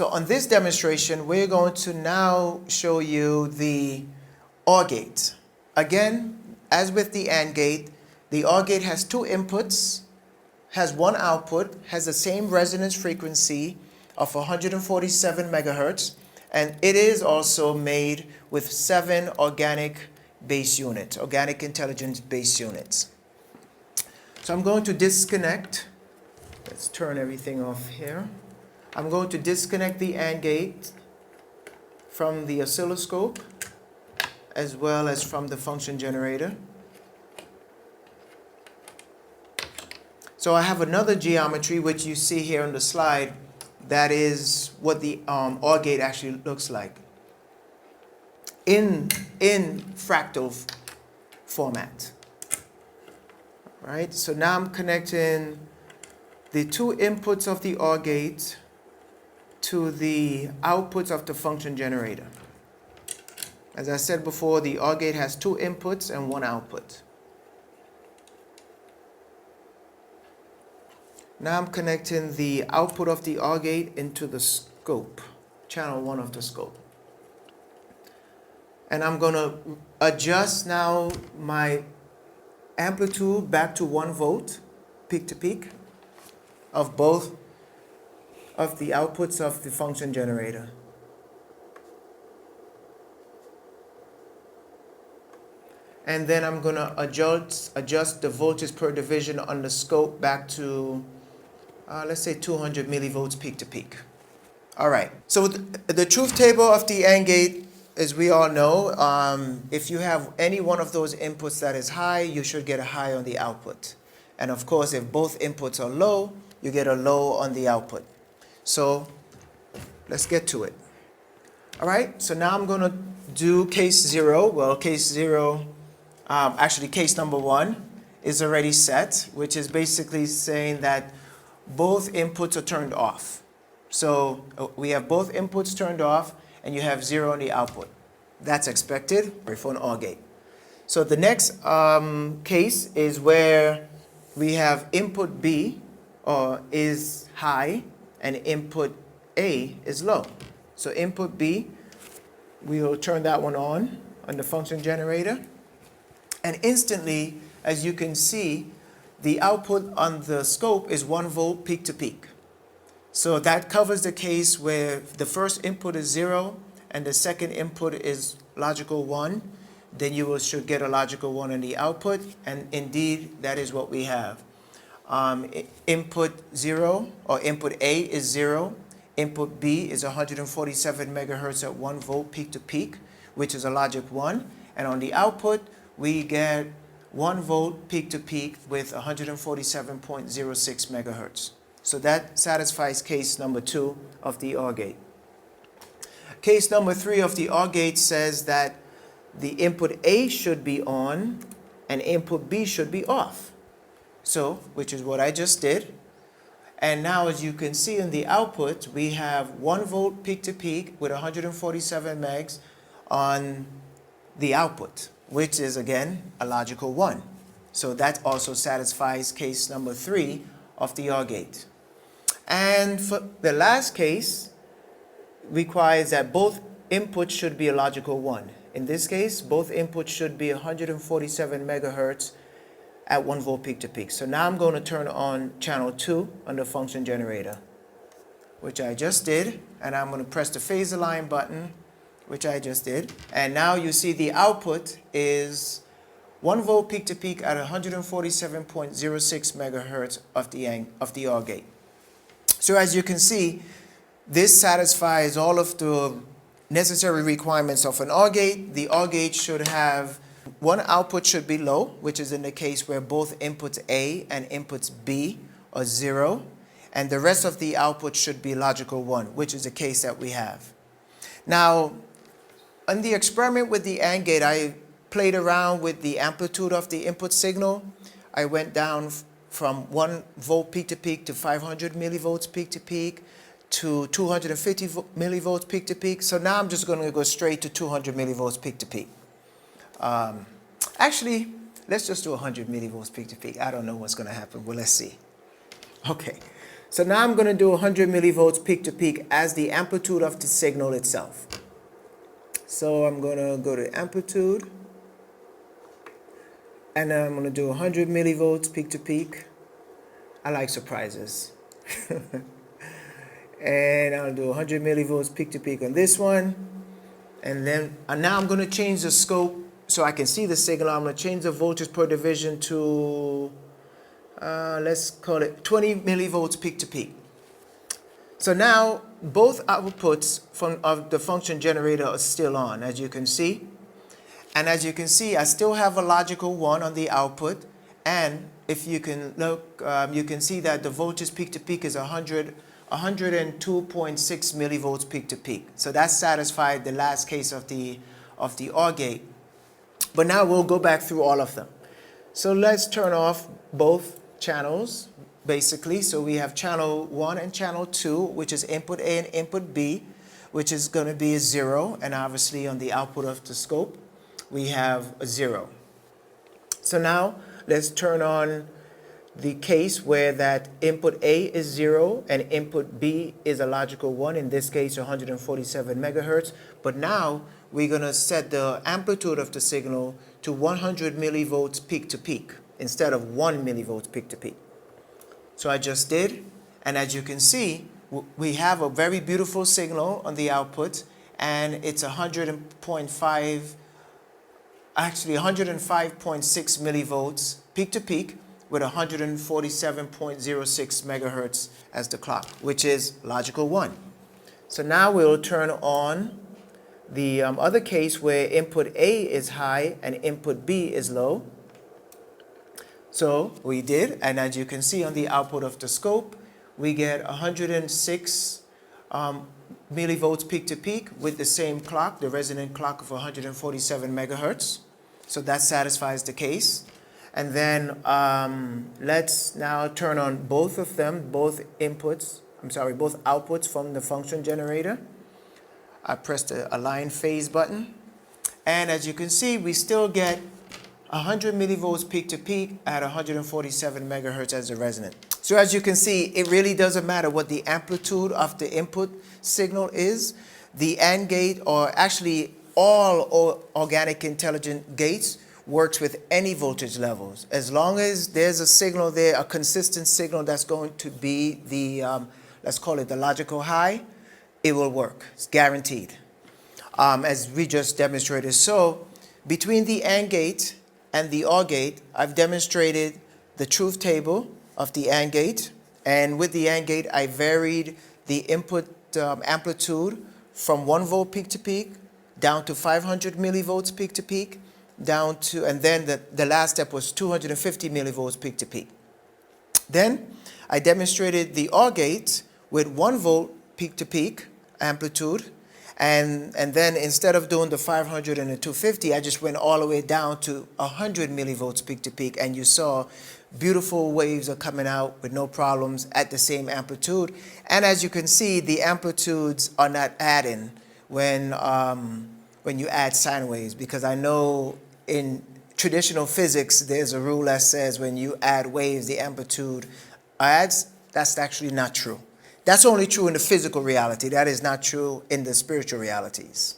So on this demonstration, we're going to now show you the OR gate. Again, as with the AND gate, the OR gate has two inputs, has one output, has the same resonance frequency of 147 megahertz, and it is also made with 7 organic base units, organic intelligence base units. So I'm going to disconnect. Let's turn everything off here. I'm going to disconnect the AND gate from the oscilloscope as well as from the function generator. So I have another geometry which you see here on the slide. That is what the OR gate actually looks like in fractal format. Right? So now I'm connecting the two inputs of the OR gate to the outputs of the function generator. As I said before, the OR gate has two inputs and one output. Now I'm connecting the output of the OR gate into the scope, channel 1 of the scope. And I'm going to adjust now my amplitude back to 1 volt, peak to peak, of both of the outputs of the function generator. And then I'm going to adjust the voltage per division on the scope back to, let's say 200 millivolts peak to peak. All right, so the truth table of the AND gate, as we all know, if you have any one of those inputs that is high, you should get a high on the output. And of course, if both inputs are low, you get a low on the output. So let's get to it. All right, so now I'm going to do case 0. Well, case 0, actually case number 1 is already set, which is basically saying that both inputs are turned off. So we have both inputs turned off and you have 0 on the output. That's expected for an OR gate. So the next case is where we have input B is high and input A is low. So input B, we will turn that one on the function generator. And instantly, as you can see, the output on the scope is 1 volt peak to peak. So that covers the case where the first input is 0 and the second input is logical 1. Then you should get a logical 1 on the output. And indeed, that is what we have. Input 0 or input A is 0. Input B is 147 megahertz at 1 volt peak to peak, which is a logic 1. And on the output, we get 1 volt peak to peak with 147.06 megahertz. So that satisfies case number 2 of the OR gate. Case number 3 of the OR gate says that the input A should be on and input B should be off. So, which is what I just did. And now as you can see in the output, we have 1 volt peak to peak with 147 megs on the output, which is again a logical 1. So that also satisfies case number 3 of the OR gate. And for the last case requires that both inputs should be a logical 1. In this case, both inputs should be 147 megahertz at 1 volt peak to peak. So now I'm going to turn on channel 2 on the function generator, which I just did. And I'm going to press the phase align button, which I just did. And now you see the output is 1 volt peak to peak at 147.06 megahertz of the OR gate. So as you can see, this satisfies all of the necessary requirements of an OR gate. The OR gate should have one output should be low, which is in the case where both inputs A and inputs B are 0. And the rest of the output should be logical 1, which is the case that we have. Now, on the experiment with the AND gate, I played around with the amplitude of the input signal. I went down from 1 volt peak to peak to 500 millivolts peak to peak to 250 millivolts peak to peak. So now I'm just going to go straight to 200 millivolts peak to peak. Actually, let's just do 100 millivolts peak to peak. I don't know what's going to happen. Well, let's see. Okay. So now I'm going to do 100 millivolts peak to peak as the amplitude of the signal itself. So I'm going to go to amplitude, and then I'm going to do 100 millivolts peak to peak. I like surprises. And I'll do 100 millivolts peak to peak on this one. And now I'm going to change the scope so I can see the signal. I'm going to change the voltage per division to, let's call it 20 millivolts peak to peak. So now both outputs of the function generator are still on, as you can see. And as you can see, I still have a logical 1 on the output. And if you can look, you can see that the voltage peak to peak is 102.6 millivolts peak to peak. So that satisfied the last case of the OR gate. But now we'll go back through all of them. So let's turn off both channels, basically. So we have channel 1 and channel 2, which is input A and input B, which is going to be a 0. And obviously on the output of the scope, we have a 0. So now let's turn on the case where that input A is 0 and input B is a logical 1, in this case 147 megahertz. But now we're going to set the amplitude of the signal to 100 millivolts peak to peak instead of 1 millivolts peak to peak. So I just did, and as you can see, we have a very beautiful signal on the output, and it's 105.6 millivolts peak to peak with 147.06 megahertz as the clock, which is logical 1. So now we'll turn on the other case where input A is high and input B is low. So we did, and as you can see on the output of the scope, we get 106 millivolts peak to peak with the same clock, the resonant clock of 147 megahertz. So that satisfies the case. And then let's now turn on both of them, both outputs from the function generator. I pressed the align phase button. And as you can see, we still get 100 millivolts peak to peak at 147 megahertz as a resonant. So as you can see, it really doesn't matter what the amplitude of the input signal is. The AND gate, or actually all organic intelligent gates, works with any voltage levels. As long as there's a signal there, a consistent signal that's going to be the, let's call it the logical high, it will work. It's guaranteed, as we just demonstrated. So between the AND gate and the OR gate, I've demonstrated the truth table of the AND gate. And with the AND gate, I varied the input amplitude from 1 volt peak to peak down to 500 millivolts peak to peak, down to, and then the last step was 250 millivolts peak to peak. Then I demonstrated the OR gate with 1 volt peak to peak amplitude, and then instead of doing the 500 and the 250, I just went all the way down to 100 millivolts peak to peak, and you saw beautiful waves are coming out with no problems at the same amplitude. And as you can see, the amplitudes are not adding when you add sine waves, because I know in traditional physics, there's a rule that says when you add waves, the amplitude adds. That's actually not true. That's only true in the physical reality. That is not true in the spiritual realities.